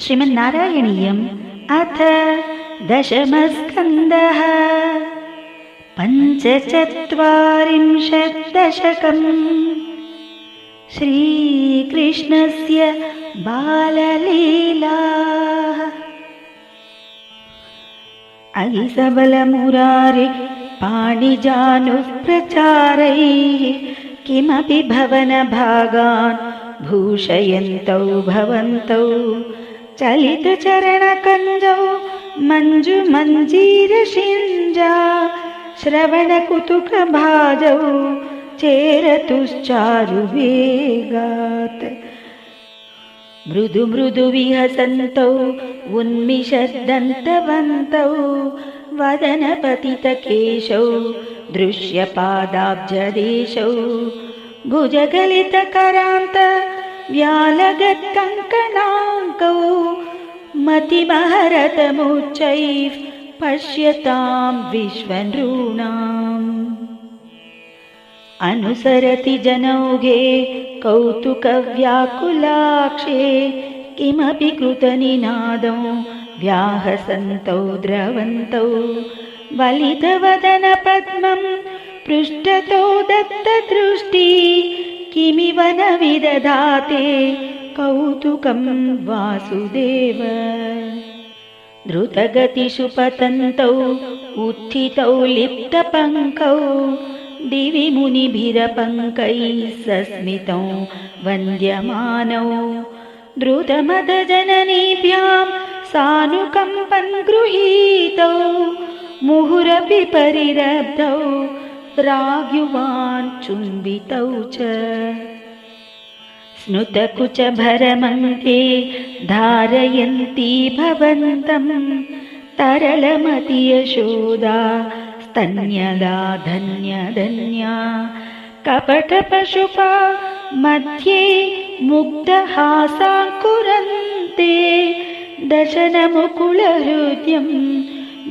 श्रीमन्नारायणीयम् अथ दशमस्कन्धः। पञ्चचत्वारिंशत् दशकम्। श्रीकृष्णस्य बाललीलाः। अयि सबलमुरारे पाणिजानुप्रचारैः किमपि भवनभागान् भूषयन्तौ भवन्तौ चलितचरणकञ्जौ मञ्जुमञ्जीरशिञ्जा श्रवणकुतुकभाजौ चेरतुश्चारुवेगात् मृदु मृदु विहसन्तौ उन्मिषद्दन्तवन्तौ वदनपतितकेशौ दृश्यपादाब्जदेशौ भुजगलितकरान्त व्यालगत्कङ्कणाङ्कौ मतिमहरतमुच्चैः पश्यतां विश्वनृणाम् अनुसरति जनौघे कौतुकव्याकुलाक्षे किमपि कृतनिनादौ व्याहसन्तौ द्रवन्तौ वलितवदनपद्मं पृष्ठतौ दत्तदृष्टि किमिव न विदधाते कौतुकं वासुदेव द्रुतगतिषु पतन्तौ उत्थितौ लिप्तपङ्कौ दिवि मुनिभिरपङ्कैः सस्मितौ वन्द्यमानौ द्रुतमदजननीभ्यां सानुकम्पन् गृहीतौ मुहुरपि परिरब्धौ प्राग्युवान् चुम्बितौ च स्नुतकुचभरमङ्के धारयन्ती भवन्तं तरलमति यशोदा स्तन्यदा धन्यधन्या कपटपशुपा मध्ये मुग्धहासाङ्कुरन्ते दशनमुकुलहृद्यं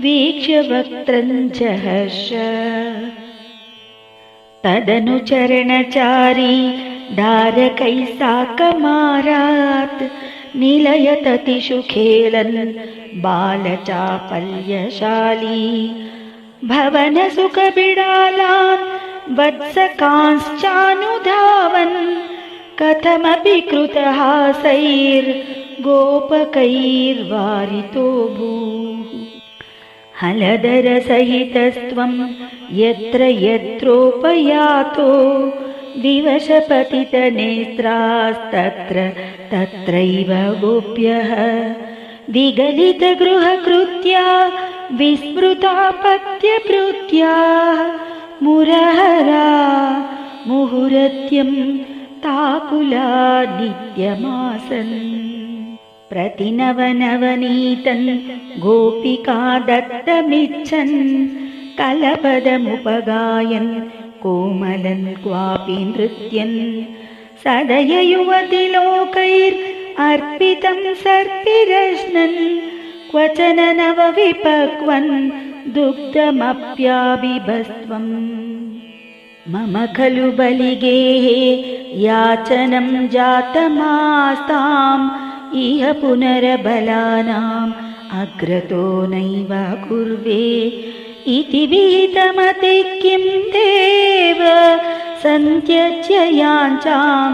वीक्ष्य वक्त्रं जहर्ष तदनुचरणचारी धारकैः साकमारात् निलयततिषु खेलन् बालचापल्यशाली भवनसुखबिडालान् वत्सकांश्चानुधावन् कथमपि कृतहासैर्गोपकैर्वारितो भूः हलधरसहितस्त्वं यत्र यत्रोपयातो विवशपतितनेत्रास्तत्र तत्रैव गोप्यः विगलितगृहकृत्या विस्मृतापत्यभृत्या मुरहरा मुहुरत्यं ताकुला नित्यमासन् प्रतिनवनवनीतं गोपिका दत्तमिच्छन् कलपदमुपगायन् कोमलं क्वापि नृत्यन् सदय युवतिलोकैर्अर्पितं सर्पिरश्नन् क्वचन नवविपक्वन् दुग्धमप्याबिभस्त्वम् मम खलु बलिगेहे याचनं जातमास्ताम् इह पुनरबलानाम् अग्रतो नैव कुर्वे इति विहितमते किं देव सन्त्यज्य याञ्चां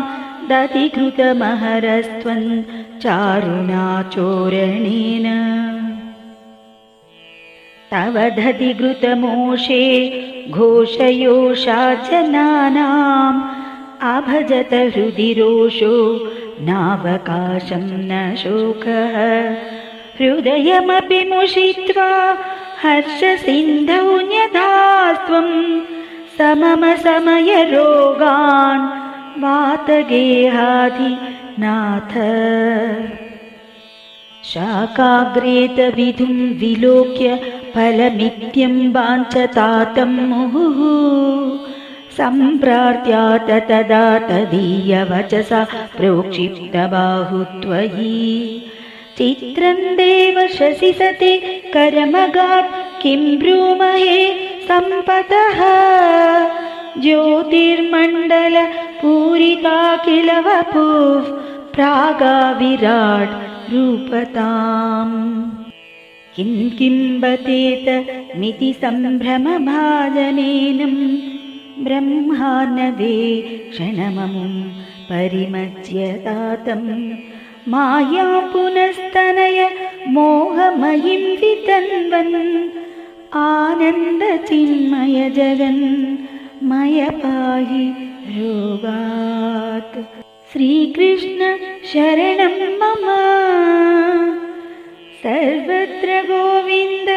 दधिकृतमहरस्त्वं चारुणा चोरणेन तव दधिकृतमोषे घोषयोषा जनानाम् अभजत हृदि रोषो नावकाशं न शोकः हृदयमपि मुषित्वा हर्षसिन्धौ न्यधास्त्वं समम समयरोगान् वातगेहाधिनाथ शाकाग्रेत विधुं विलोक्य फलमित्यं वाञ्छतातं मुहुः सम्प्रार्थ्यात तदा तदीयवचसा प्रोक्षिप्तबाहुत्वयि चित्रं देव शशिसते करमगात् किं ब्रूमहे सम्पतः ज्योतिर्मण्डल पूरिता किल वपुः प्रागा विराट् रूपताम् किं बतेत मिति सम्भ्रमभाजनेनं ब्रह्मार्णवे क्षणममुं परिमज्यतातं माया पुनस्तनय मोहमयीं वितन्वन् आनन्दचिन्मय जगन्मय पाहि रोगात् श्रीकृष्ण शरणं मम सर्वत्र गोविन्द